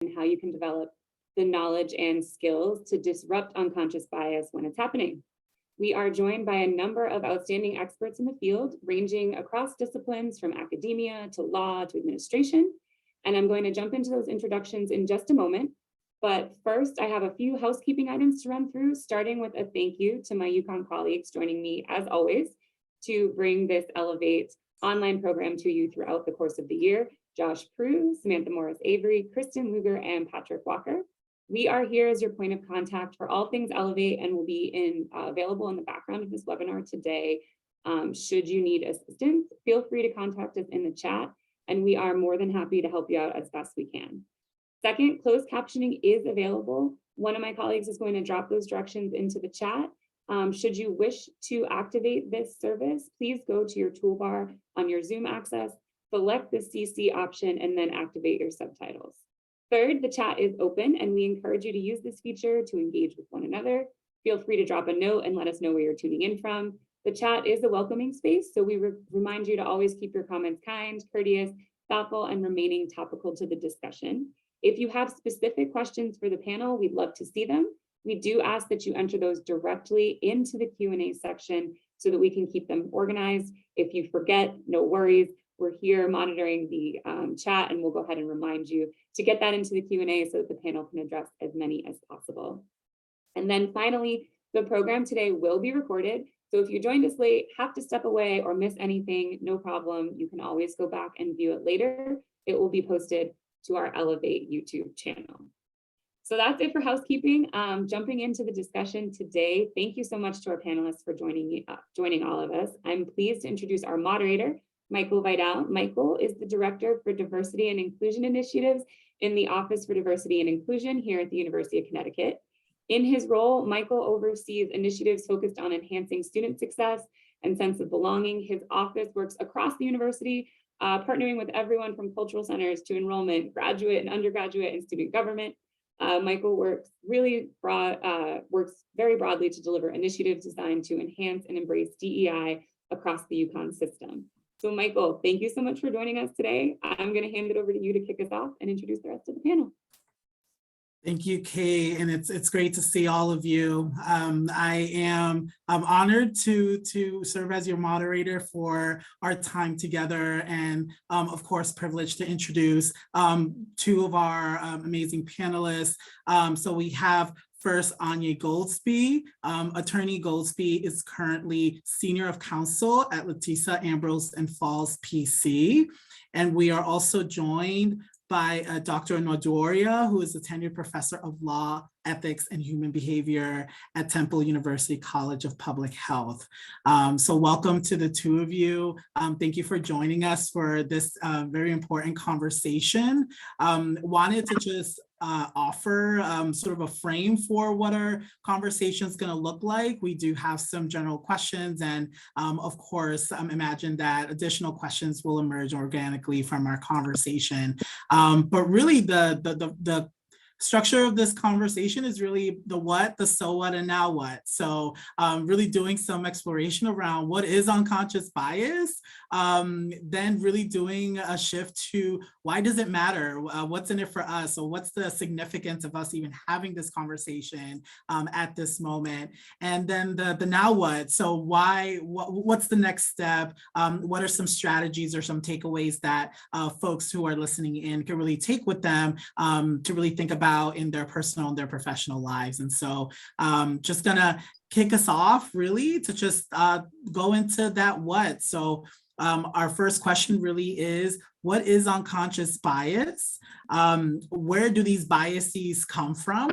and how you can develop the knowledge and skills to disrupt unconscious bias when it's happening. We are joined by a number of outstanding experts in the field, ranging across disciplines from academia to law to administration. And I'm going to jump into those introductions in just a moment. But first, I have a few housekeeping items to run through, starting with a thank you to my UConn colleagues joining me, as always, to bring this Elevate online program to you throughout the course of the year. Josh Prue, Samantha Morris-Avery, Kristen Luger, and Patrick Walker. We are here as your point of contact for all things Elevate and will be available in the background of this webinar today. Should you need assistance, feel free to contact us in the chat, and we are more than happy to help you out as best we can. Second, closed captioning is available. One of my colleagues is going to drop those directions into the chat. Should you wish to activate this service, please go to your toolbar on your Zoom access, select the CC option, and then activate your subtitles. Third, the chat is open, and we encourage you to use this feature to engage with one another. Feel free to drop a note and let us know where you're tuning in from. The chat is a welcoming space, so we remind you to always keep your comments kind, courteous, thoughtful, and remaining topical to the discussion. If you have specific questions for the panel, we'd love to see them. We do ask that you enter those directly into the Q&A section so that we can keep them organized. If you forget, no worries. We're here monitoring the chat, and we'll go ahead and remind you to get that into the Q&A so that the panel can address as many as possible. And then finally, the program today will be recorded. So if you joined us late, have to step away, or miss anything, no problem. You can always go back and view it later. It will be posted to our Elevate YouTube channel. So that's it for housekeeping. Jumping into the discussion today, thank you so much to our panelists for joining all of us. I'm pleased to introduce our moderator, Michael Vidal. Michael is the Director for Diversity and Inclusion Initiatives in the Office for Diversity and Inclusion here at the University of Connecticut. In his role, Michael oversees initiatives focused on enhancing student success and sense of belonging. His office works across the university, partnering with everyone from cultural centers to enrollment, graduate and undergraduate, and student government. Michael works very broadly to deliver initiatives designed to enhance and embrace DEI across the UConn system. So Michael, thank you so much for joining us today. I'm going to hand it over to you to kick us off and introduce the rest of the panel. Thank you, Kay, and it's great to see all of you. I'm honored to serve as your moderator for our time together, and of course, privileged to introduce two of our amazing panelists. So we have first, Anya Goldsby. Attorney Goldsby is currently Senior of Counsel at Letisa Ambrose and Falls PC. And we are also joined by Dr. Nwadoria, who is a tenured professor of law, ethics, and human behavior at Temple University College of Public Health. So welcome to the two of you. Thank you for joining us for this very important conversation. Wanted to just offer sort of a frame for what our conversation is going to look like. We do have some general questions, and of course, imagine that additional questions will emerge organically from our conversation. But really, the structure of this conversation is really the what, the so what, and now what. So really doing some exploration around what is unconscious bias, then really doing a shift to why does it matter? What's in it for us? So what's the significance of us even having this conversation at this moment? And then the now what? So what's the next step? What are some strategies or some takeaways that folks who are listening in can really take with them to really think about in their personal and their professional lives? And so just gonna kick us off really to just go into that what. So our first question really is, what is unconscious bias? Where do these biases come from?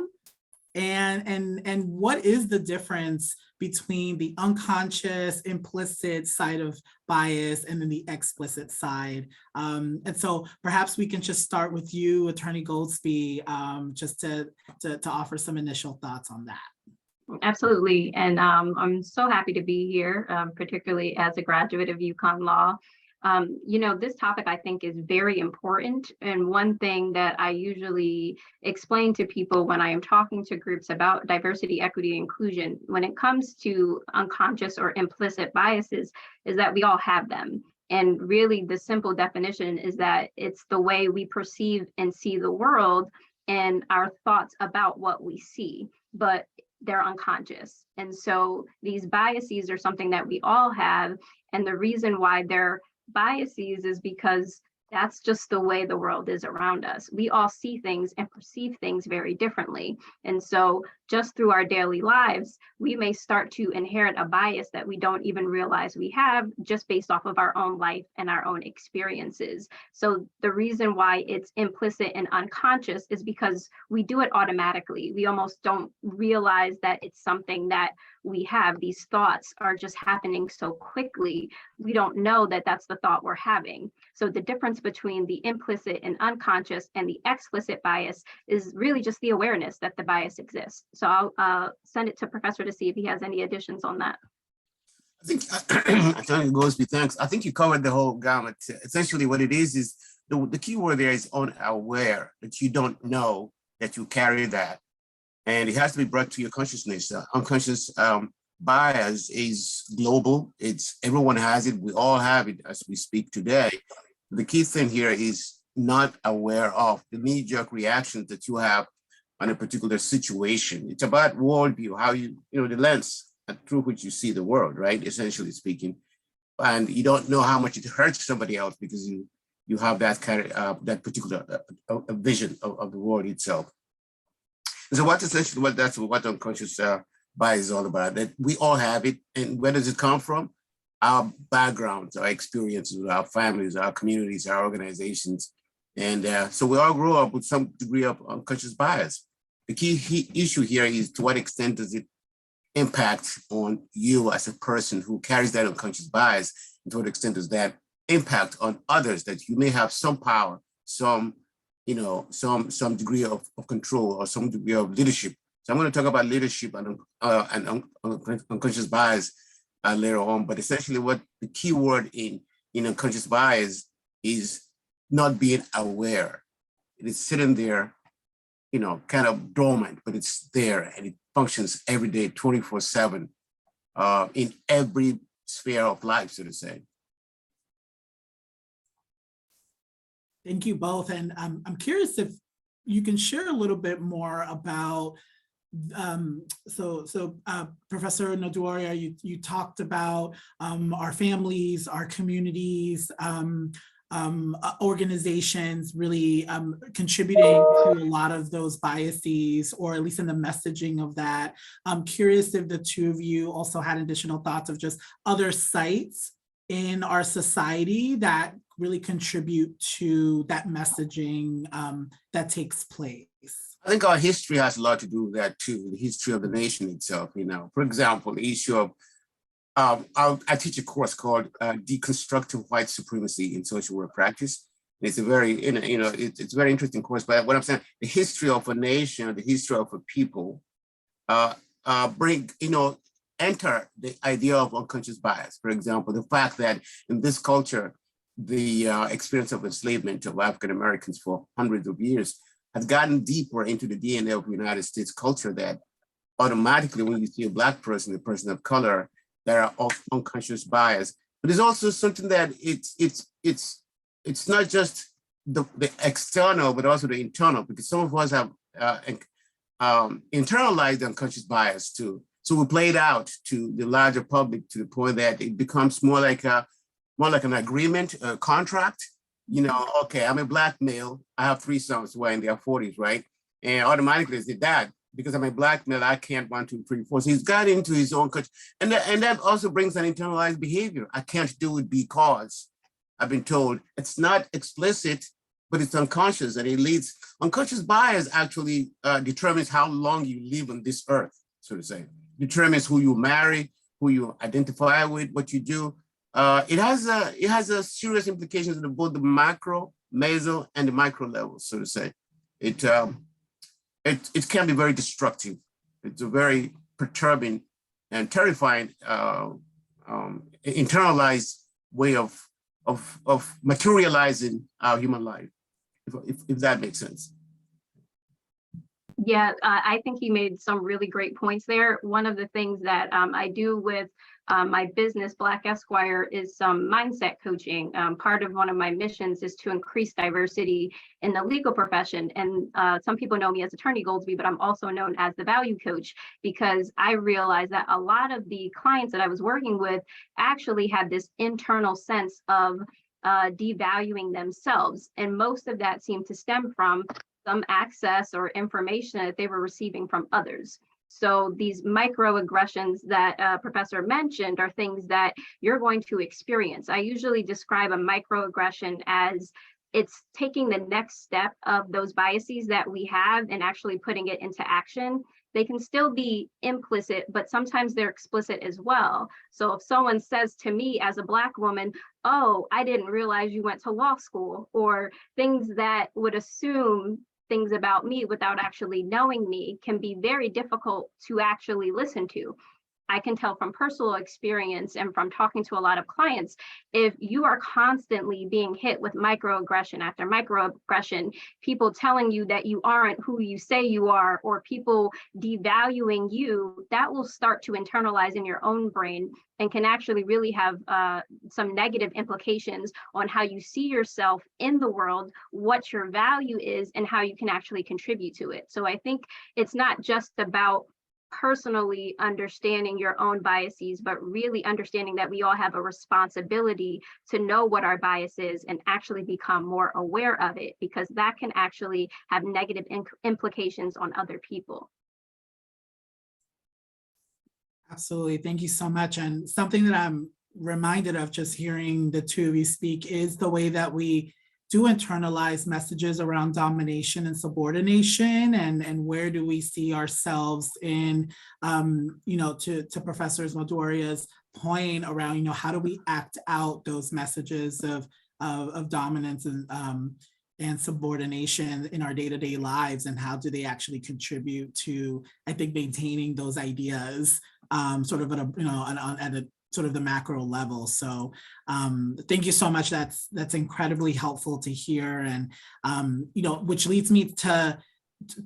And what is the difference between the unconscious, implicit side of bias and then the explicit side? And so perhaps we can just start with you, Attorney Goldsby, just to offer some initial thoughts on that. Absolutely. And I'm so happy to be here, particularly as a graduate of UConn Law. This topic I think is very important. And one thing that I usually explain to people when I am talking to groups about diversity, equity, inclusion, when it comes to unconscious or implicit biases, is that we all have them. And really the simple definition is that it's the way we perceive and see the world and our thoughts about what we see, but they're unconscious. And so these biases are something that we all have. And the reason why they're biases is because that's just the way the world is around us. We all see things and perceive things very differently. And so just through our daily lives, we may start to inherit a bias that we don't even realize we have, just based off of our own life and our own experiences. So the reason why it's implicit and unconscious is because we do it automatically. We almost don't realize that it's something that we have. These thoughts are just happening so quickly. We don't know that that's the thought we're having. So the difference between the implicit and unconscious and the explicit bias is really just the awareness that the bias exists. So I'll send it to Professor to see if he has any additions on that. I think, Attorney Goldsby, thanks. I think you covered the whole gamut. Essentially what it is the key word there is unaware, that you don't know that you carry that. And it has to be brought to your consciousness. Unconscious bias is global. Everyone has it. We all have it as we speak today. The key thing here is not aware of the knee-jerk reactions that you have on a particular situation. It's about worldview, how the lens through which you see the world, right? Essentially speaking. And you don't know how much it hurts somebody else because you have that kind of that particular vision of the world itself. And so what unconscious bias is all about, that we all have it. And where does it come from? Our backgrounds, our experiences with our families, our communities, our organizations. And so we all grow up with some degree of unconscious bias. The key issue here is to what extent does it impact on you as a person who carries that unconscious bias, and to what extent does that impact on others, that you may have some power, some degree of control or some degree of leadership. So I'm going to talk about leadership and unconscious bias later on, but essentially what the key word in unconscious bias is not being aware. It is sitting there, kind of dormant, but it's there and it functions every day, 24/7, in every sphere of life, so to say. Thank you both. And I'm curious if you can share a little bit more about, Professor Nduoria, you talked about our families, our communities, organizations really contributing to a lot of those biases, or at least in the messaging of that. I'm curious if the two of you also had additional thoughts of just other sites in our society that really contribute to that messaging that takes place. I think our history has a lot to do with that too, the history of the nation itself. For example, the issue of, I teach a course called Deconstructing White Supremacy in Social Work Practice. It's a very, it's a very interesting course, but what I'm saying, the history of a nation, the history of a people, enter the idea of unconscious bias. For example, the fact that in this culture, the experience of enslavement of African Americans for hundreds of years has gotten deeper into the DNA of the United States culture, that automatically when you see a Black person, a person of color, there are unconscious bias. But there's also something that it's not just the external, but also the internal, because some of us have internalized unconscious bias too. So we play it out to the larger public to the point that it becomes more like an agreement, a contract. Okay, I'm a Black male. I have 3 sons who are in their 40s, right? And automatically it's the dad, because I'm a Black male, I can't 1, 2, 3, 4. So he's got into his own culture. And that also brings an internalized behavior. I can't do it because I've been told. It's not explicit, but it's unconscious, and it leads. Unconscious bias actually determines how long you live on this earth, so to say. Determines who you marry, who you identify with, what you do. It has a serious implications in both the macro, meso, and the micro levels, so to say. It can be very destructive. It's a very perturbing and terrifying internalized way of materializing our human life, if that makes sense. Yeah, I think he made some really great points there. One of the things that I do with My business, Black Esquire, is some mindset coaching. Part of one of my missions is to increase diversity in the legal profession. And some people know me as Attorney Goldsby, but I'm also known as the value coach, because I realized that a lot of the clients that I was working with actually had this internal sense of devaluing themselves. And most of that seemed to stem from some access or information that they were receiving from others. So these microaggressions that Professor mentioned are things that you're going to experience. I usually describe a microaggression as it's taking the next step of those biases that we have and actually putting it into action. They can still be implicit, but sometimes they're explicit as well. So if someone says to me as a Black woman, oh, I didn't realize you went to law school, or things that would assume things about me without actually knowing me, can be very difficult to actually listen to. I can tell from personal experience and from talking to a lot of clients, if you are constantly being hit with microaggression after microaggression, people telling you that you aren't who you say you are, or people devaluing you, that will start to internalize in your own brain and can actually really have some negative implications on how you see yourself in the world, what your value is, and how you can actually contribute to it. So I think it's not just about personally understanding your own biases, but really understanding that we all have a responsibility to know what our bias is and actually become more aware of it, because that can actually have negative implications on other people. Absolutely. Thank you so much. And something that I'm reminded of just hearing the two of you speak is the way that we do internalize messages around domination and subordination, and where do we see ourselves in, to Professor Madoria's point around, how do we act out those messages of dominance and subordination in our day-to-day lives, and how do they actually contribute to, I think, maintaining those ideas sort of at a sort of the macro level. So thank you so much. That's incredibly helpful to hear. And, which leads me to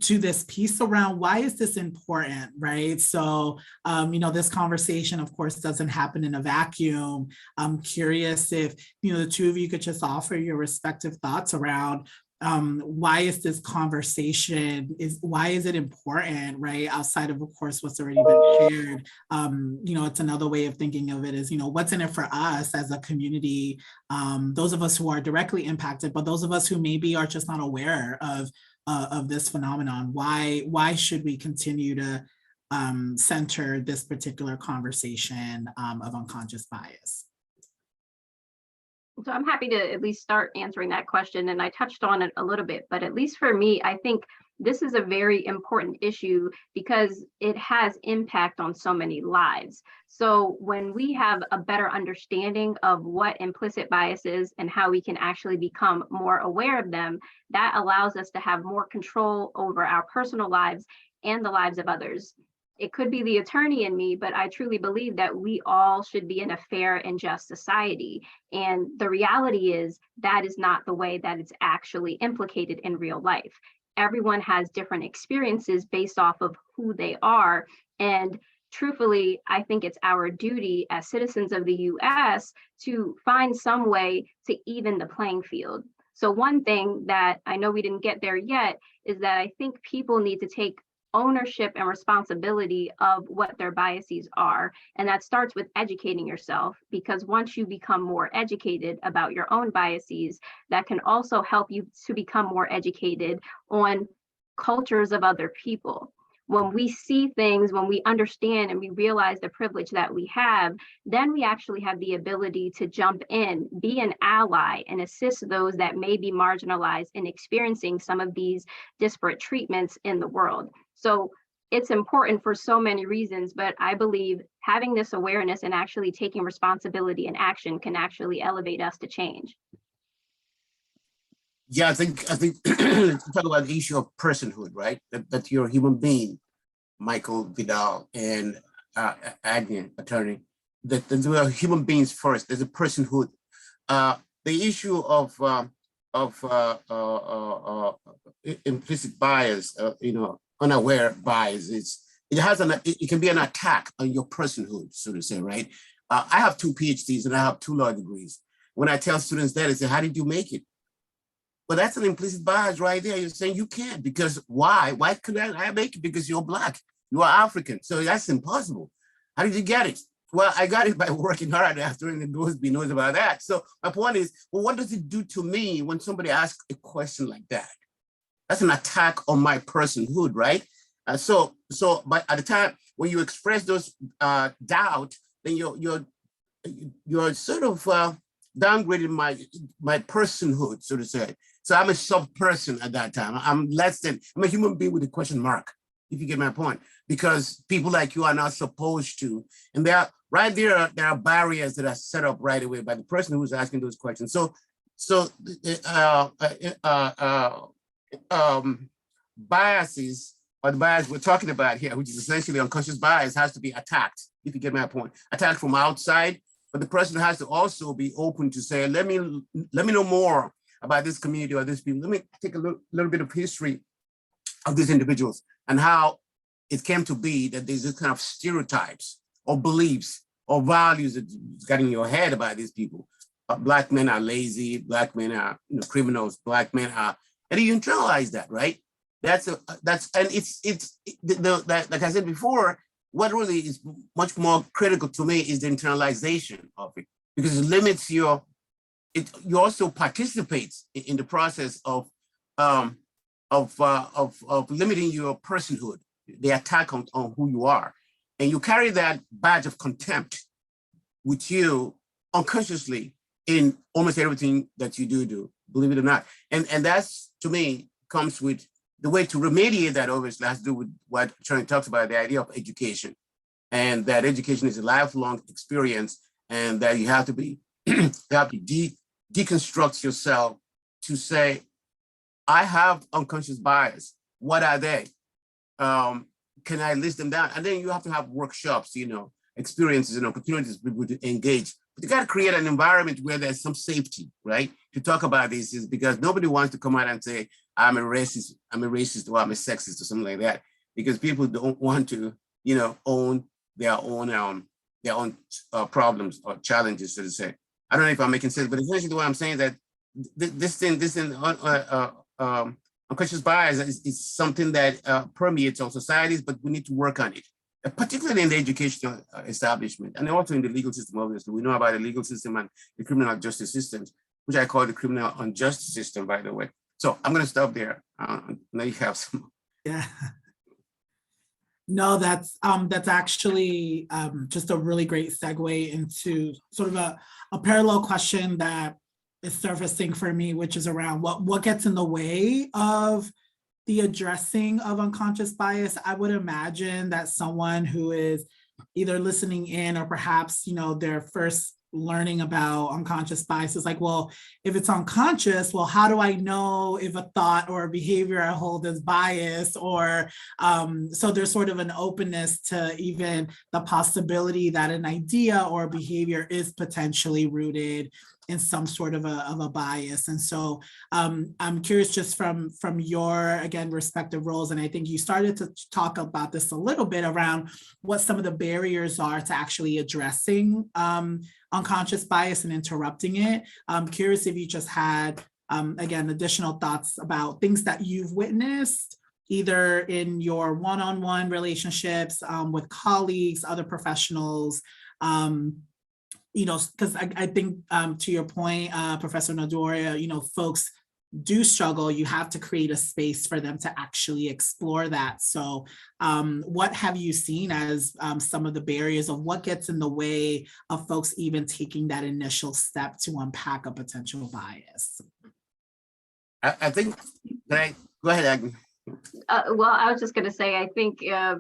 this piece around why is this important, right? So, this conversation, of course, doesn't happen in a vacuum. I'm curious if, the two of you could just offer your respective thoughts around why is this conversation, why is it important, right? Outside of course, what's already been shared. It's another way of thinking of it is, what's in it for us as a community, those of us who are directly impacted, but those of us who maybe are just not aware of this phenomenon. Why should we continue to center this particular conversation of unconscious bias? So I'm happy to at least start answering that question. And I touched on it a little bit, but at least for me, I think this is a very important issue because it has impact on so many lives. So when we have a better understanding of what implicit bias is and how we can actually become more aware of them, that allows us to have more control over our personal lives and the lives of others. It could be the attorney in me, but I truly believe that we all should be in a fair and just society. And the reality is that is not the way that it's actually implicated in real life. Everyone has different experiences based off of who they are. And truthfully, I think it's our duty as citizens of the US to find some way to even the playing field. So one thing that I know we didn't get there yet is that I think people need to take ownership and responsibility of what their biases are. And that starts with educating yourself, because once you become more educated about your own biases, that can also help you to become more educated on cultures of other people. When we see things, when we understand and we realize the privilege that we have, then we actually have the ability to jump in, be an ally, and assist those that may be marginalized in experiencing some of these disparate treatments in the world. So it's important for so many reasons, but I believe having this awareness and actually taking responsibility and action can actually elevate us to change. Yeah, I think talk about the issue of personhood, right? That you're a human being, Michael Vidal and Agnew, attorney. That we are human beings first. There's a personhood. The issue of implicit bias, unaware bias, it can be an attack on your personhood, so to say, right? I have 2 PhDs and I have 2 law degrees. When I tell students that, they say, how did you make it? Well, that's an implicit bias right there. You're saying you can't because why? Why could I make it? Because you're Black, you are African. So that's impossible. How did you get it? Well, I got it by working hard after, and Gosby knows about that. So my point is, well, what does it do to me when somebody asks a question like that? That's an attack on my personhood, right? But at the time when you express those doubt, then you're sort of downgrading my personhood, so to say. So I'm a sub-person at that time. I'm a human being with a question mark, if you get my point, because people like you are not supposed to. And there are barriers that are set up right away by the person who's asking those questions. Biases, or the bias we're talking about here, which is essentially unconscious bias, has to be attacked, if you get my point. Attacked from outside, but the person has to also be open to say, let me know more about this community or this people. Let me take a little bit of history of these individuals and how it came to be that there's this kind of stereotypes or beliefs or values that got in your head about these people. Black men are lazy, Black men are criminals, Black men are, and you internalize that, right? Like I said before, what really is much more critical to me is the internalization of it, because it limits you also participates in the process of limiting your personhood, the attack on who you are. And you carry that badge of contempt with you unconsciously in almost everything that you do, believe it or not. And that's, to me, comes with the way to remediate that. Obviously has to do with what Charlie talks about, the idea of education, and that education is a lifelong experience, and that you have to deconstruct yourself to say, I have unconscious bias. What are they? Can I list them down? And then you have to have workshops, experiences and opportunities for people to engage. But you got to create an environment where there's some safety, right? To talk about this, is because nobody wants to come out and say, I'm a racist, or I'm a sexist, or something like that, because people don't want to, own their own problems or challenges, so to say. I don't know if I'm making sense, but essentially what I'm saying is that this unconscious bias is something that permeates our societies, but we need to work on it, particularly in the educational establishment, and also in the legal system. Obviously, we know about the legal system and the criminal justice systems, which I call the criminal unjust system, by the way. So I'm going to stop there. Now you have some. Yeah. No, that's actually just a really great segue into sort of a parallel question that is surfacing for me, which is around what gets in the way of the addressing of unconscious bias. I would imagine that someone who is either listening in or perhaps, their first learning about unconscious bias is like, well, if it's unconscious, well, how do I know if a thought or a behavior I hold is biased? Or so there's sort of an openness to even the possibility that an idea or behavior is potentially rooted in some sort of a bias. And so I'm curious, just from your, again, respective roles, and I think you started to talk about this a little bit around what some of the barriers are to actually addressing unconscious bias and interrupting it. I'm curious if you just had, again, additional thoughts about things that you've witnessed, either in your one-on-one relationships with colleagues, other professionals, because I think to your point, Professor Nodoria, folks do struggle. You have to create a space for them to actually explore that. So what have you seen as some of the barriers of what gets in the way of folks even taking that initial step to unpack a potential bias? I think, go ahead, Agnes. Well, I was just going to say, I think a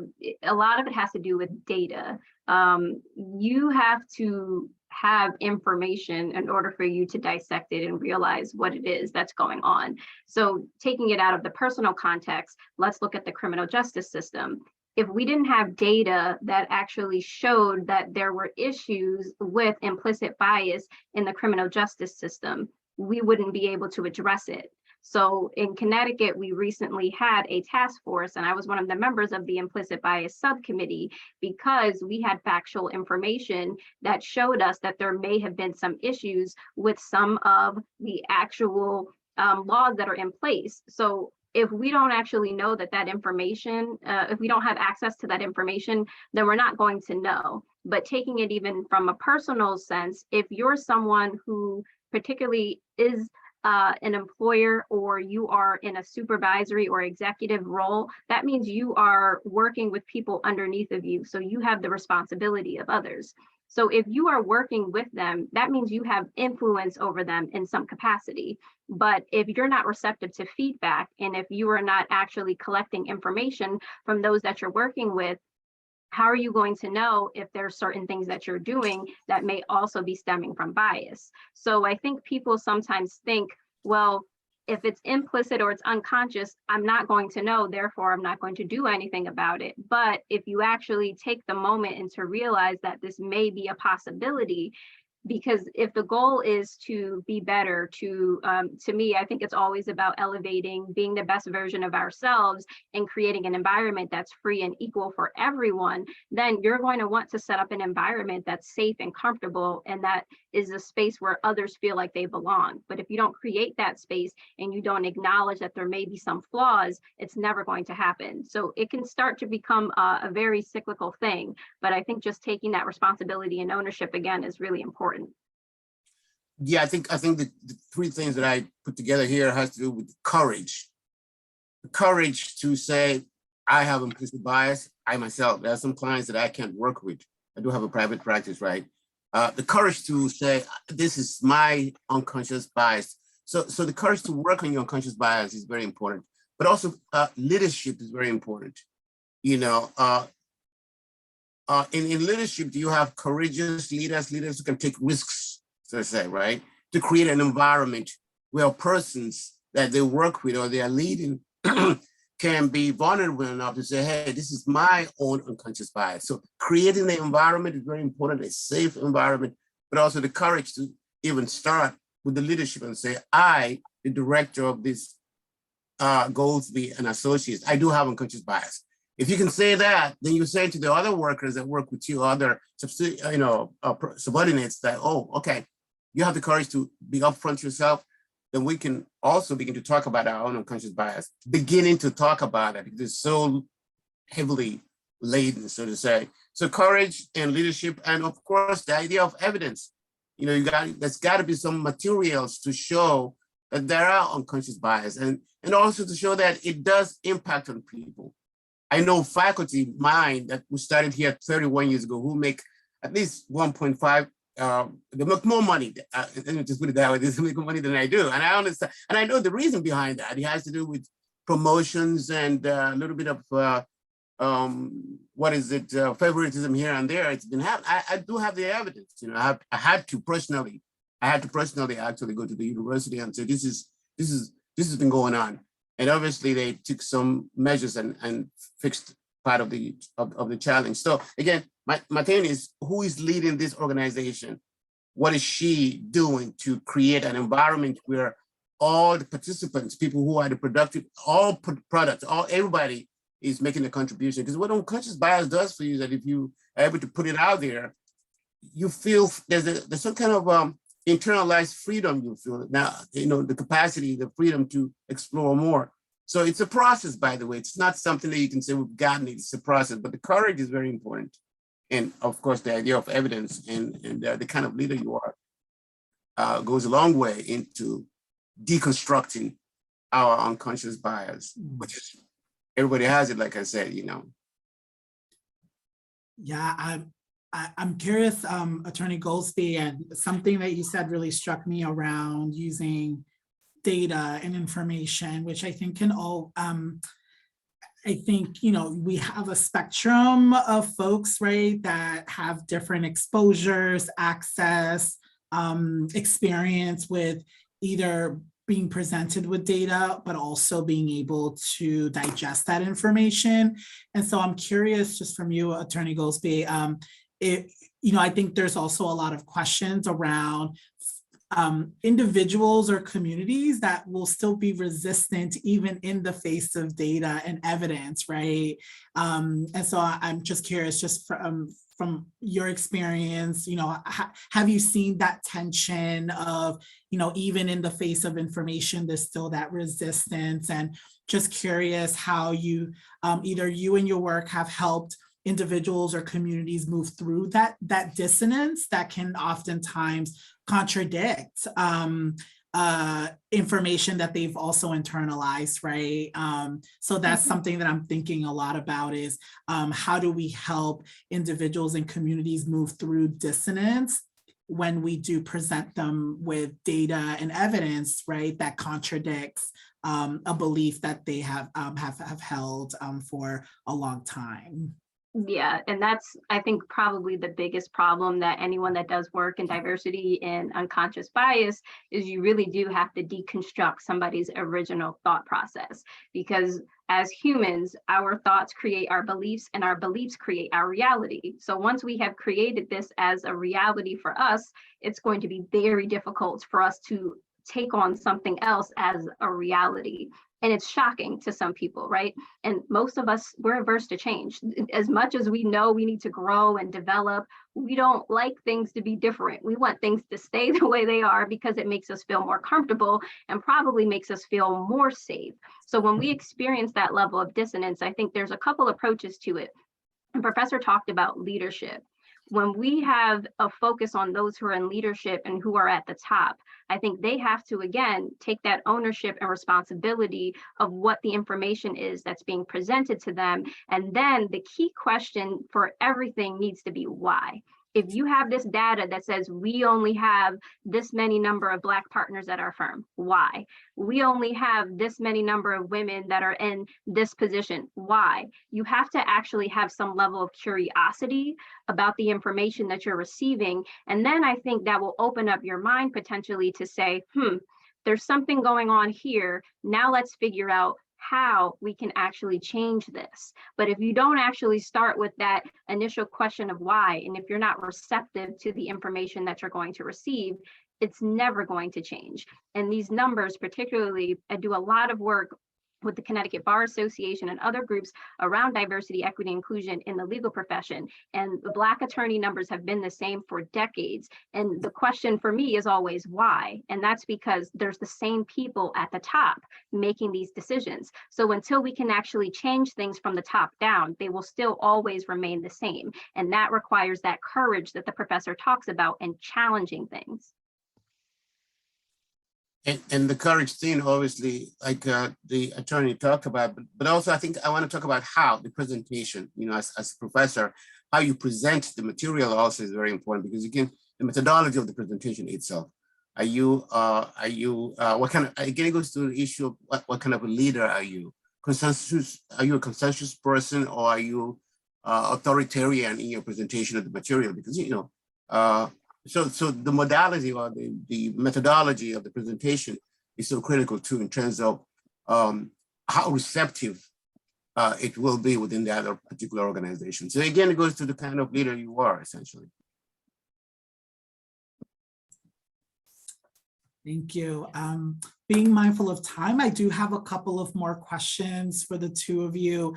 lot of it has to do with data. You have to have information in order for you to dissect it and realize what it is that's going on. So taking it out of the personal context, let's look at the criminal justice system. If we didn't have data that actually showed that there were issues with implicit bias in the criminal justice system, we wouldn't be able to address it. So in Connecticut, we recently had a task force, and I was one of the members of the implicit bias subcommittee, because we had factual information that showed us that there may have been some issues with some of the actual laws that are in place. So if we don't actually know that information, if we don't have access to that information, then we're not going to know. But taking it even from a personal sense, if you're someone who particularly is an employer, or you are in a supervisory or executive role, that means you are working with people underneath of you. So you have the responsibility of others. So if you are working with them, that means you have influence over them in some capacity. But if you're not receptive to feedback, and if you are not actually collecting information from those that you're working with, how are you going to know if there's certain things that you're doing that may also be stemming from bias? So I think people sometimes think, well, if it's implicit or it's unconscious, I'm not going to know, therefore I'm not going to do anything about it. But if you actually take the moment and to realize that this may be a possibility, because if the goal is to be better, to me, I think it's always about elevating, being the best version of ourselves and creating an environment that's free and equal for everyone, then you're going to want to set up an environment that's safe and comfortable, and that is a space where others feel like they belong. But if you don't create that space and you don't acknowledge that there may be some flaws, it's never going to happen. So it can start to become a very cyclical thing. But I think just taking that responsibility and ownership again is really important. Yeah, I think the three things that I put together here has to do with courage. The courage to say, I have implicit bias. I myself, there are some clients that I can't work with. I do have a private practice, right? The courage to say, this is my unconscious bias. So the courage to work on your unconscious bias is very important, but also leadership is very important. You know, in leadership, you have courageous leaders who can take risks, so to say, right? To create an environment where persons that they work with or they are leading can be vulnerable enough to say, hey, this is my own unconscious bias. So creating the environment is very important, a safe environment, but also the courage to even start with the leadership and say, I, the director of this Goldsby and Associates, I do have unconscious bias. If you can say that, then you say to the other workers that work with you, other subordinates, that, oh, okay, you have the courage to be upfront yourself, then we can also begin to talk about our own unconscious bias, beginning to talk about it because it's so heavily laden, so to say. So courage and leadership, and of course, the idea of evidence. You know, there's got to be some materials to show that there are unconscious bias, and also to show that it does impact on people. I know faculty mine that we started here 31 years ago who make at least 1.5, they make more money. Let me just put it that way, they make more money than I do. And I understand, and I know the reason behind that. It has to do with promotions and a little bit of, favoritism here and there. It's been happening. I do have the evidence, you know, I had to personally actually go to the university and say, this has been going on. And obviously they took some measures and fixed part of the challenge. So again, my thing is, who is leading this organization? What is she doing to create an environment where all the participants, people who are the productive, all products, everybody is making a contribution? Because what unconscious bias does for you is that if you are able to put it out there, you feel there's some kind of internalized freedom you feel now, you know, the capacity, the freedom to explore more. So it's a process, by the way. It's not something that you can say we've gotten it. It's a process, but the courage is very important. And of course, the idea of evidence and the kind of leader you are goes a long way into deconstructing our unconscious bias, which is, everybody has it, like I said, you know. Yeah, I'm curious, Attorney Goldsby, and something that you said really struck me around using data and information, which I think can all, I think, you know, we have a spectrum of folks, right, that have different exposures, access, experience with either being presented with data, but also being able to digest that information. And so I'm curious, just from you, Attorney Goldsby, you know, I think there's also a lot of questions around individuals or communities that will still be resistant even in the face of data and evidence, right? And so I'm just curious, just from your experience, have you seen that tension of, even in the face of information, there's still that resistance? And just curious how you, either you and your work have helped individuals or communities move through that dissonance that can oftentimes contradict information that they've also internalized, right? So that's something that I'm thinking a lot about is how do we help individuals and communities move through dissonance when we do present them with data and evidence, right, that contradicts a belief that they have held for a long time. Yeah, and that's, I think, probably the biggest problem that anyone that does work in diversity and unconscious bias is you really do have to deconstruct somebody's original thought process, because as humans, our thoughts create our beliefs and our beliefs create our reality. So once we have created this as a reality for us, it's going to be very difficult for us to take on something else as a reality. And it's shocking to some people, right? And most of us, we're averse to change. As much as we know we need to grow and develop, we don't like things to be different. We want things to stay the way they are because it makes us feel more comfortable and probably makes us feel more safe. So when we experience that level of dissonance, I think there's a couple approaches to it. And Professor talked about leadership. When we have a focus on those who are in leadership and who are at the top, I think they have to, again, take that ownership and responsibility of what the information is that's being presented to them. And then the key question for everything needs to be why. If you have this data that says we only have this many number of Black partners at our firm, why? We only have this many number of women that are in this position, why? You have to actually have some level of curiosity about the information that you're receiving. And then I think that will open up your mind potentially to say, there's something going on here. Now let's figure out how we can actually change this. But if you don't actually start with that initial question of why, and if you're not receptive to the information that you're going to receive, it's never going to change. And these numbers, particularly, I do a lot of work with the Connecticut Bar Association and other groups around diversity, equity, inclusion in the legal profession. And the Black attorney numbers have been the same for decades. And the question for me is always why? And that's because there's the same people at the top making these decisions. So until we can actually change things from the top down, they will still always remain the same. And that requires that courage that the professor talks about and challenging things. And the courage thing, obviously, like the attorney talked about, but also I think I want to talk about how the presentation, as a professor, how you present the material also is very important, because again, the methodology of the presentation itself. Are you what kind of, again, it goes to the issue of what kind of a leader are you? Are you a consensus person, or are you authoritarian in your presentation of the material? Because, so the modality or the methodology of the presentation is so critical too, in terms of how receptive it will be within that particular organization. So again, it goes to the kind of leader you are, essentially. Thank you. Being mindful of time, I do have a couple of more questions for the two of you.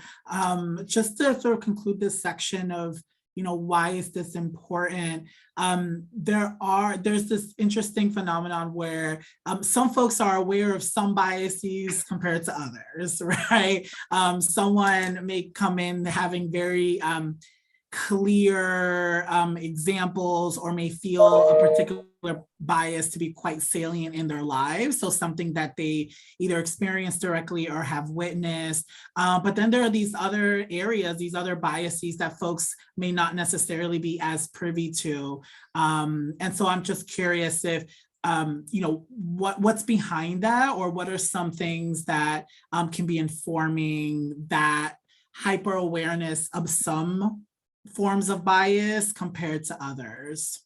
Just to sort of conclude this section of, why is this important? There's this interesting phenomenon where some folks are aware of some biases compared to others, right? Someone may come in having very clear examples, or may feel a particular bias to be quite salient in their lives. So something that they either experience directly or have witnessed. But then there are these other areas, these other biases that folks may not necessarily be as privy to. And so I'm just curious if what's behind that, or what are some things that can be informing that hyper awareness of some forms of bias compared to others.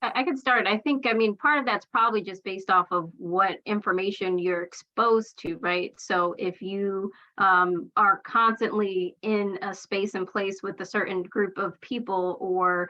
I can start. I think, I mean, part of that's probably just based off of what information you're exposed to, right? So if you are constantly in a space and place with a certain group of people, or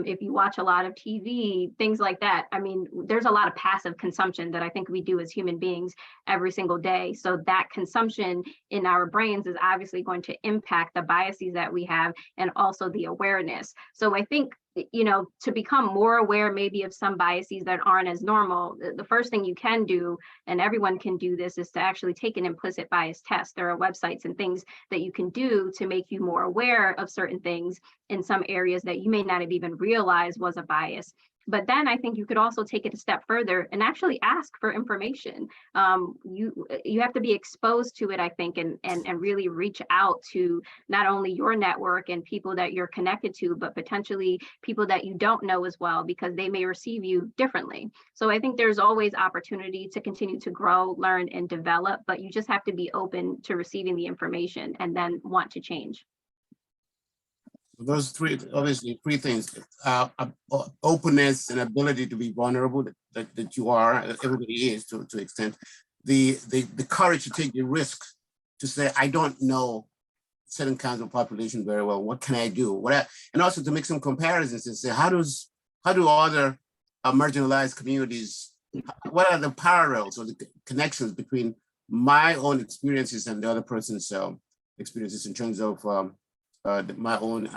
if you watch a lot of TV, things like that, I mean, there's a lot of passive consumption that I think we do as human beings every single day. So that consumption in our brains is obviously going to impact the biases that we have and also the awareness. So I think, you know, to become more aware maybe of some biases that aren't as normal, the first thing you can do, and everyone can do this, is to actually take an implicit bias test. There are websites and things that you can do to make you more aware of certain things in some areas that you may not have even realized was a bias. But then I think you could also take it a step further and actually ask for information. You have to be exposed to it, I think, and really reach out to not only your network and people that you're connected to, but potentially people that you don't know as well, because they may receive you differently. So I think there's always opportunity to continue to grow, learn, and develop, but you just have to be open to receiving the information and then want to change. Those three, obviously, three things: openness and ability to be vulnerable, that you are, everybody is to an extent. The courage to take the risk to say, I don't know certain kinds of population very well. What can I do? And also to make some comparisons and say, how do other marginalized communities, what are the parallels or the connections between my own experiences and the other person's experiences in terms of my own,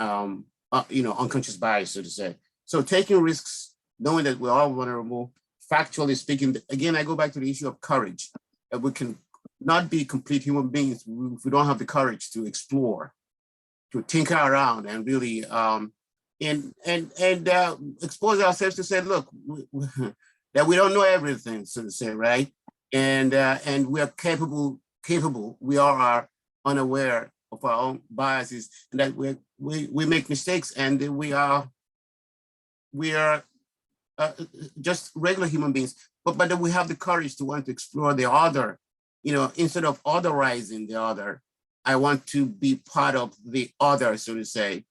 unconscious bias, so to say. So taking risks, knowing that we're all vulnerable, factually speaking, again, I go back to the issue of courage. That we can not be complete human beings if we don't have the courage to explore, to tinker around, and really expose ourselves to say, look, that we don't know everything, so to say, right? And we are capable. We all are unaware of our own biases, and that we make mistakes, and we are just regular human beings. But that we have the courage to want to explore the other, instead of otherizing the other. I want to be part of the other, so to say,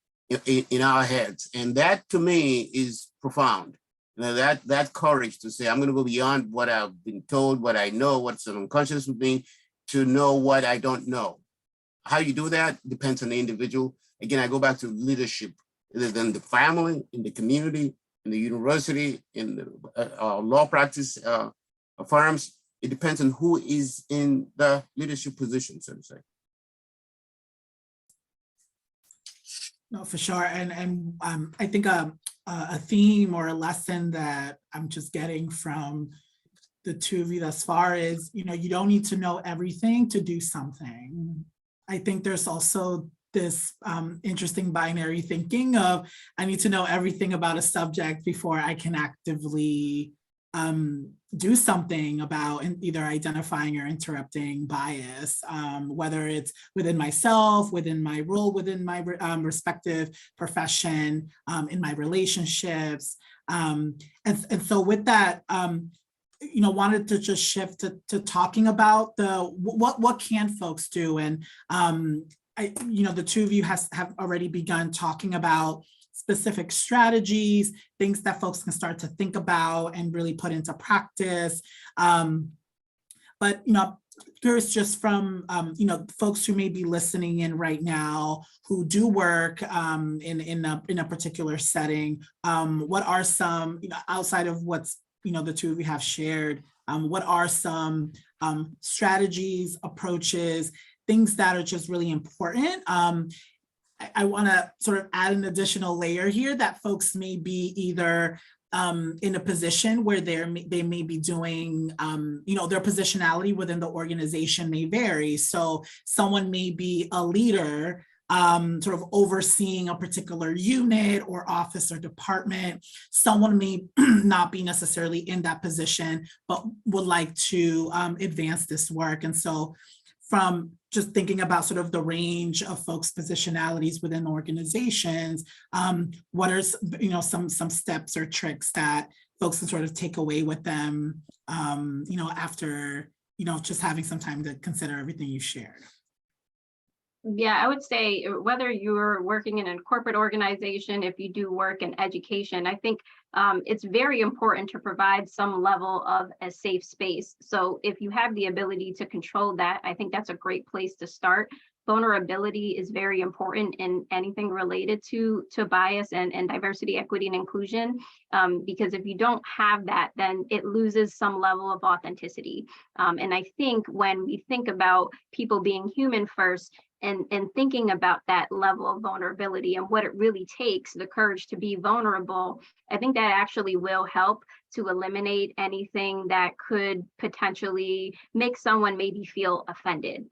in our heads, and that to me is profound. That courage to say, I'm going to go beyond what I've been told, what I know, what's unconscious with me, to know what I don't know. How you do that depends on the individual. Again, I go back to leadership, in the family, in the community, in the university, in the law practice firms. It depends on who is in the leadership position, so to say. No, for sure. And I think a theme or a lesson that I'm just getting from the two of you thus far is, you don't need to know everything to do something. I think there's also this interesting binary thinking of, I need to know everything about a subject before I can actively do something about either identifying or interrupting bias, whether it's within myself, within my role, within my respective profession, in my relationships. And so with that, wanted to just shift to talking about what can folks do. And the two of you have already begun talking about specific strategies, things that folks can start to think about and really put into practice. But curious, just from folks who may be listening in right now who do work in a particular setting, what are some, outside of what's the two of you have shared, what are some strategies, approaches, things that are just really important? I want to sort of add an additional layer here that folks may be either in a position where they may be doing, their positionality within the organization may vary. So someone may be a leader, sort of overseeing a particular unit or office or department. Someone may not be necessarily in that position, but would like to advance this work. And so from just thinking about sort of the range of folks' positionalities within organizations, what are some steps or tricks that folks can sort of take away with them, after just having some time to consider everything you shared? Yeah, I would say whether you're working in a corporate organization, if you do work in education, I think it's very important to provide some level of a safe space. So if you have the ability to control that, I think that's a great place to start. Vulnerability is very important in anything related to bias and diversity, equity, and inclusion, because if you don't have that, then it loses some level of authenticity. And I think when we think about people being human first, and thinking about that level of vulnerability and what it really takes, the courage to be vulnerable, I think that actually will help to eliminate anything that could potentially make someone maybe feel offended.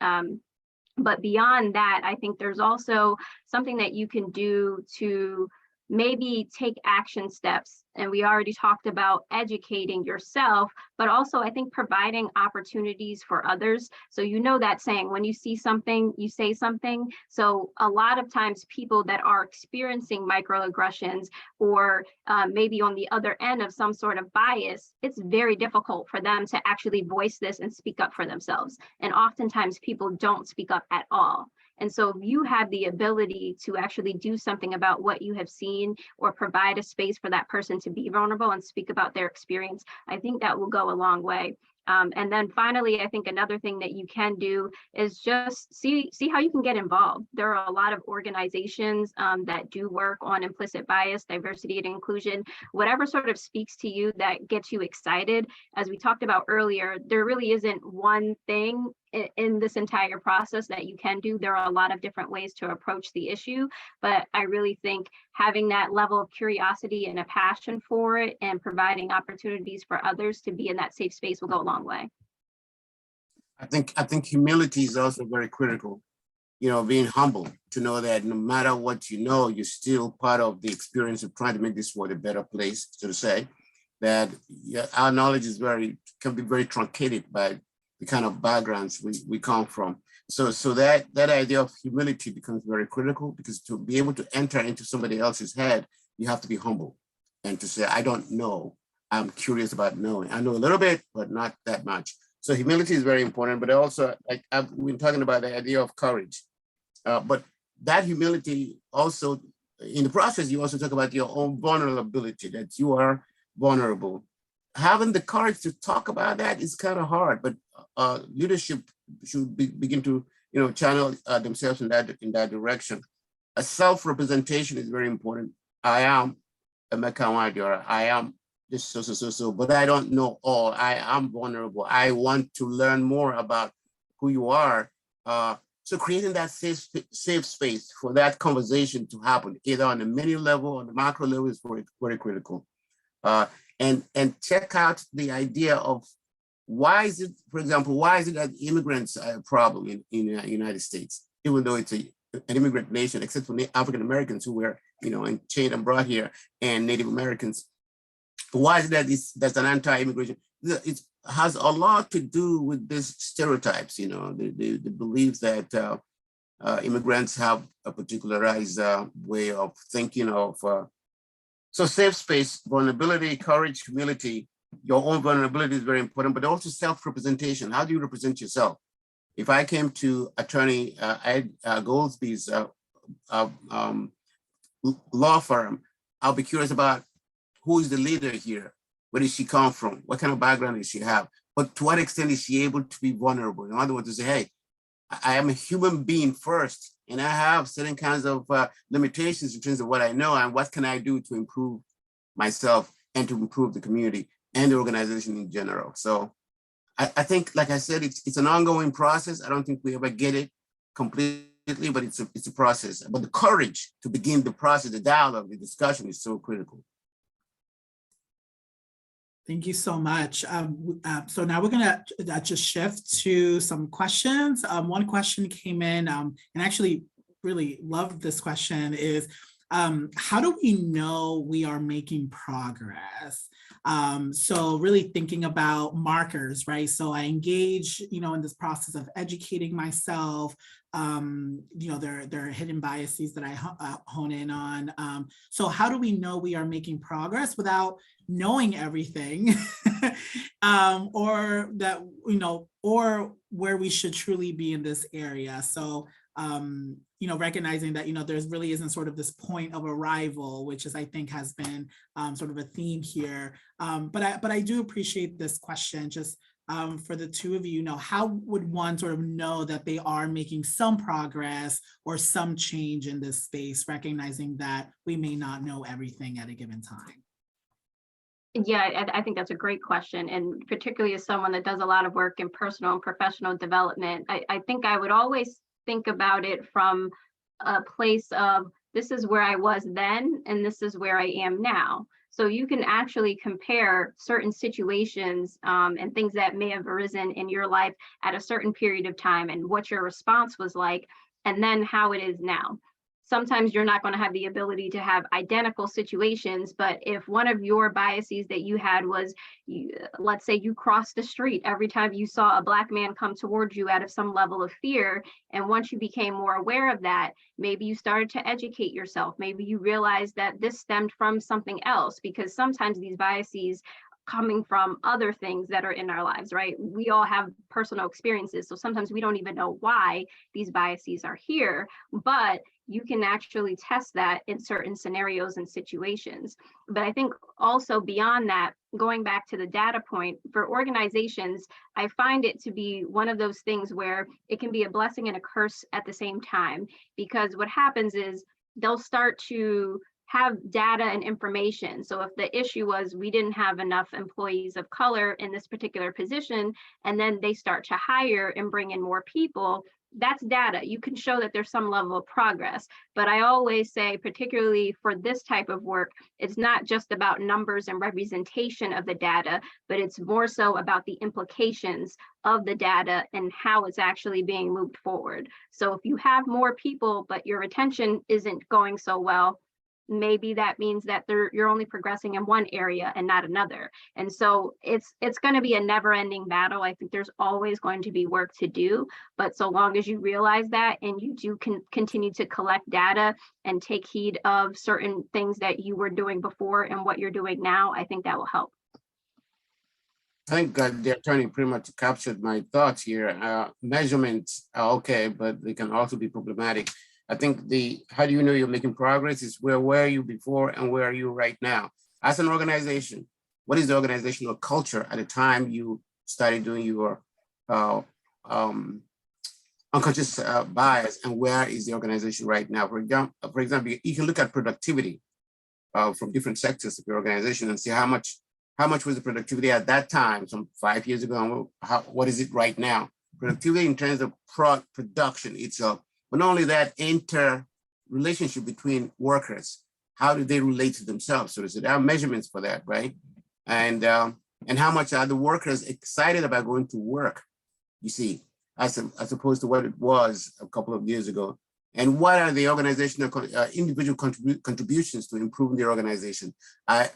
But beyond that, I think there's also something that you can do to maybe take action steps. And we already talked about educating yourself, but also I think providing opportunities for others. So you know that saying, when you see something, you say something. So a lot of times people that are experiencing microaggressions or maybe on the other end of some sort of bias, it's very difficult for them to actually voice this and speak up for themselves. And oftentimes people don't speak up at all. And so if you have the ability to actually do something about what you have seen or provide a space for that person to be vulnerable and speak about their experience, I think that will go a long way. And then finally, I think another thing that you can do is just see how you can get involved. There are a lot of organizations that do work on implicit bias, diversity, and inclusion. Whatever sort of speaks to you that gets you excited. As we talked about earlier, there really isn't one thing in this entire process that you can do. There are a lot of different ways to approach the issue, but I really think having that level of curiosity and a passion for it and providing opportunities for others to be in that safe space will go a long way. I think humility is also very critical. You know, being humble to know that no matter what you know, you're still part of the experience of trying to make this world a better place. So to say that our knowledge is can be very truncated by the kind of backgrounds we come from. So that idea of humility becomes very critical, because to be able to enter into somebody else's head, you have to be humble and to say, I don't know. I'm curious about knowing. I know a little bit, but not that much. So humility is very important, but also, like I've been talking about the idea of courage. But that humility also, in the process, you also talk about your own vulnerability, that you are vulnerable. Having the courage to talk about that is kind of hard, but leadership should begin to, channel themselves in that direction. A self-representation is very important. I am a Mekawadi, I am this so, but I don't know all. I am vulnerable. I want to learn more about who you are. So creating that safe space for that conversation to happen, either on the mini level or the macro level, is very, very critical. And check out the idea of why is it, for example, why is it that immigrants are a problem in the United States, even though it's an immigrant nation, except for African Americans who were, chained and brought here, and Native Americans. Why is it that there's an anti-immigration? It has a lot to do with these stereotypes, the belief that immigrants have a particularized way of thinking of. So safe space, vulnerability, courage, humility. Your own vulnerability is very important, but also self-representation. How do you represent yourself? If I came to attorney Ed Goldsby's law firm, I'll be curious about who is the leader here? Where does she come from? What kind of background does she have? But to what extent is she able to be vulnerable? In other words, to say, hey, I am a human being first, and I have certain kinds of limitations in terms of what I know, and what can I do to improve myself and to improve the community and the organization in general. So I think, like I said, it's an ongoing process. I don't think we ever get it completely, but it's a process. But the courage to begin the process, the dialogue, the discussion is so critical. Thank you so much. So now we're gonna just shift to some questions. One question came in, and actually really loved this question, is how do we know we are making progress? So really thinking about markers, right? So I engage, in this process of educating myself. There are hidden biases that I hone in on. So how do we know we are making progress without knowing everything, or that, or where we should truly be in this area? So recognizing that, there really isn't sort of this point of arrival, which is, I think, has been sort of a theme here. But I do appreciate this question, just for the two of you, how would one sort of know that they are making some progress or some change in this space, recognizing that we may not know everything at a given time? Yeah, I think that's a great question. And particularly as someone that does a lot of work in personal and professional development, I think I would always think about it from a place of, this is where I was then, and this is where I am now. So you can actually compare certain situations and things that may have arisen in your life at a certain period of time and what your response was like, and then how it is now. Sometimes you're not going to have the ability to have identical situations, but if one of your biases that you had was, let's say you crossed the street every time you saw a Black man come towards you out of some level of fear, and once you became more aware of that, maybe you started to educate yourself, maybe you realized that this stemmed from something else, because sometimes these biases coming from other things that are in our lives, right? We all have personal experiences, so sometimes we don't even know why these biases are here, but you can actually test that in certain scenarios and situations. But I think also beyond that, going back to the data point, for organizations, I find it to be one of those things where it can be a blessing and a curse at the same time, because what happens is they'll start to have data and information. So if the issue was we didn't have enough employees of color in this particular position, and then they start to hire and bring in more people, that's data. You can show that there's some level of progress. But I always say, particularly for this type of work, it's not just about numbers and representation of the data, but it's more so about the implications of the data and how it's actually being moved forward. So if you have more people, but your retention isn't going so well, maybe that means that you're only progressing in one area and not another. And so it's going to be a never-ending battle. I think there's always going to be work to do, but so long as you realize that and you do continue to collect data and take heed of certain things that you were doing before and what you're doing now, I think that will help. I think the attorney pretty much captured my thoughts here. Measurements are okay, but they can also be problematic. I think how do you know you're making progress is where were you before and where are you right now? As an organization, what is the organizational culture at the time you started doing your unconscious bias, and where is the organization right now? For example, you can look at productivity from different sectors of your organization and see how much was the productivity at that time, some 5 years ago, and what is it right now? Productivity in terms of production itself. But not only that, interrelationship between workers, how do they relate to themselves? So there are measurements for that, right? And how much are the workers excited about going to work, you see, as opposed to what it was a couple of years ago. And what are the organizational individual contributions to improving their organization? I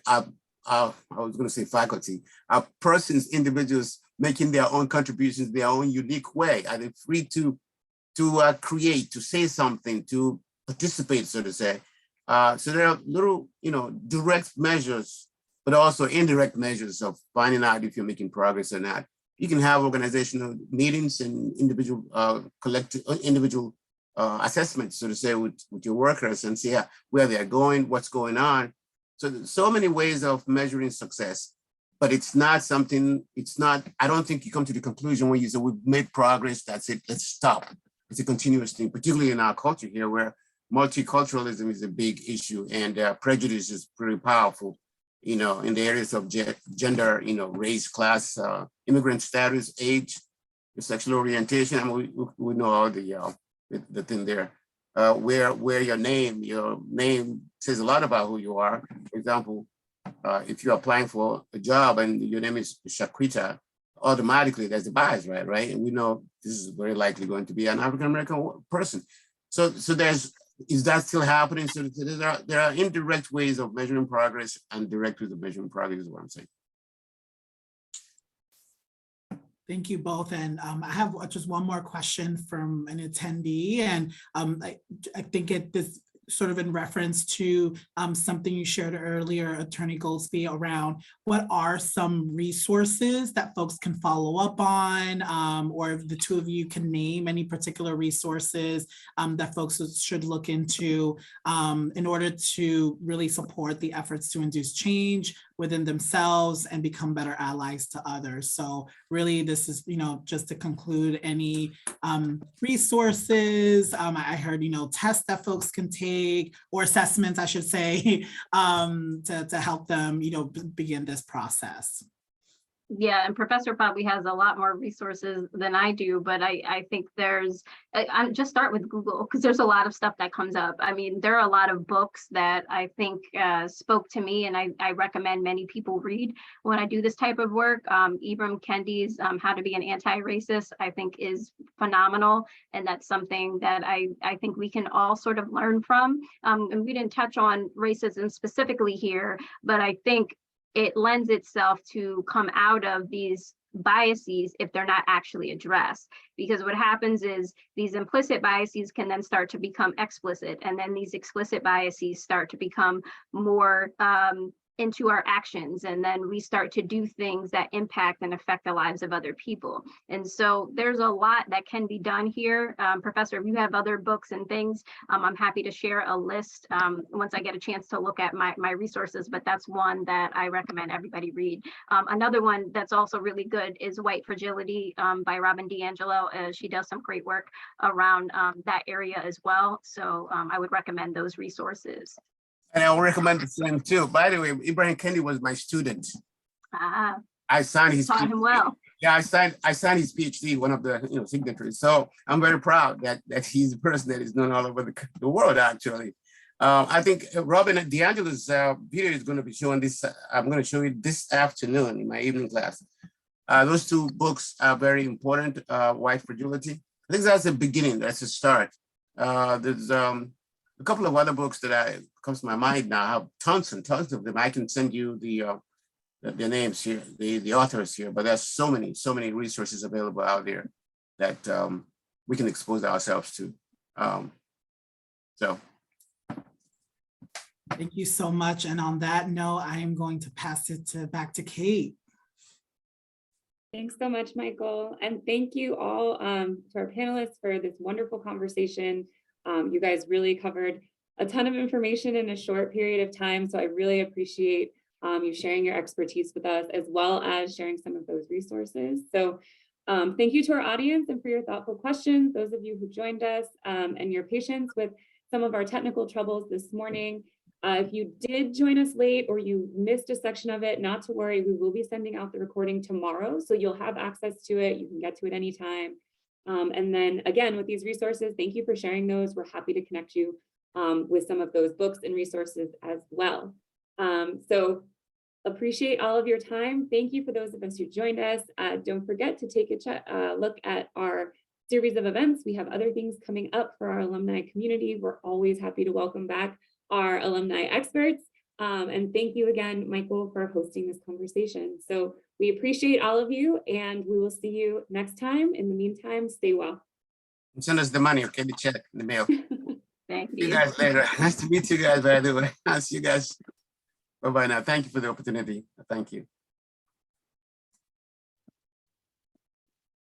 was going to say faculty, are persons, individuals making their own contributions, their own unique way? Are they free to create, to say something, to participate, so to say? So there are little, direct measures, but also indirect measures of finding out if you're making progress or not. You can have organizational meetings and individual assessments, so to say, with your workers and see where they're going, what's going on. So many ways of measuring success, but I don't think you come to the conclusion when you say we've made progress, that's it, let's stop. It's a continuous thing, particularly in our culture here, where multiculturalism is a big issue and prejudice is pretty powerful, in the areas of gender, race, class, immigrant status, age, sexual orientation. I mean, we know all the thing there. Where your name says a lot about who you are. For example, if you're applying for a job and your name is Shaquita, automatically there's a bias, right? And we know this is very likely going to be an African-American person. So is that still happening? So there are indirect ways of measuring progress and direct ways of measuring progress is what I'm saying. Thank you both. And I have just one more question from an attendee. And I think this sort of in reference to something you shared earlier, Attorney Goldsby, around what are some resources that folks can follow up on, or if the two of you can name any particular resources that folks should look into in order to really support the efforts to induce change within themselves and become better allies to others. So really, this is, just to conclude, any resources. I heard, tests that folks can take, or assessments, I should say, to help them, begin this process. Yeah, and Professor probably has a lot more resources than I do, but I think I just start with Google, because there's a lot of stuff that comes up. I mean, there are a lot of books that I think spoke to me, and I recommend many people read when I do this type of work. Ibram Kendi's How to Be an Anti-Racist, I think, is phenomenal, and that's something that I think we can all sort of learn from. And we didn't touch on racism specifically here, but I think it lends itself to come out of these biases if they're not actually addressed. Because what happens is these implicit biases can then start to become explicit, and then these explicit biases start to become more into our actions, and then we start to do things that impact and affect the lives of other people. And so there's a lot that can be done here. Professor, if you have other books and things, I'm happy to share a list once I get a chance to look at my resources, but that's one that I recommend everybody read. Another one that's also really good is White Fragility by Robin DiAngelo. She does some great work around that area as well. So I would recommend those resources. And I'll recommend the same too. By the way, Ibrahim Kendi was my student. I signed his Taught him well. Yeah, I signed his PhD, one of the signatories. So I'm very proud that he's a person that is known all over the world, actually. I think Robin DiAngelo's video is going to be showing this. I'm going to show you this afternoon in my evening class. Those two books are very important. White Fragility. I think that's the beginning. That's the start. There's a couple of other books that comes to my mind now. I have tons and tons of them. I can send you the names here, the authors here, but there's so many resources available out there that we can expose ourselves to. So. Thank you so much. And on that note, I am going to pass it back to Kate. Thanks so much, Michael. And thank you all to our panelists for this wonderful conversation. You guys really covered a ton of information in a short period of time. So I really appreciate you sharing your expertise with us, as well as sharing some of those resources. So thank you to our audience and for your thoughtful questions, those of you who joined us, and your patience with some of our technical troubles this morning. If you did join us late or you missed a section of it, not to worry, we will be sending out the recording tomorrow. So you'll have access to it. You can get to it anytime. And then again, with these resources, thank you for sharing those. We're happy to connect you with some of those books and resources as well. So appreciate all of your time. Thank you for those of us who joined us. Don't forget to take a look at our series of events. We have other things coming up for our alumni community. We're always happy to welcome back our alumni experts. And thank you again, Michael, for hosting this conversation. So we appreciate all of you, and we will see you next time. In the meantime, stay well. Send us the money, okay? The check in the mail. Thank See you guys later. Nice to meet you guys, by the way. I'll see you guys. Bye-bye now. Thank you for the opportunity. Thank you.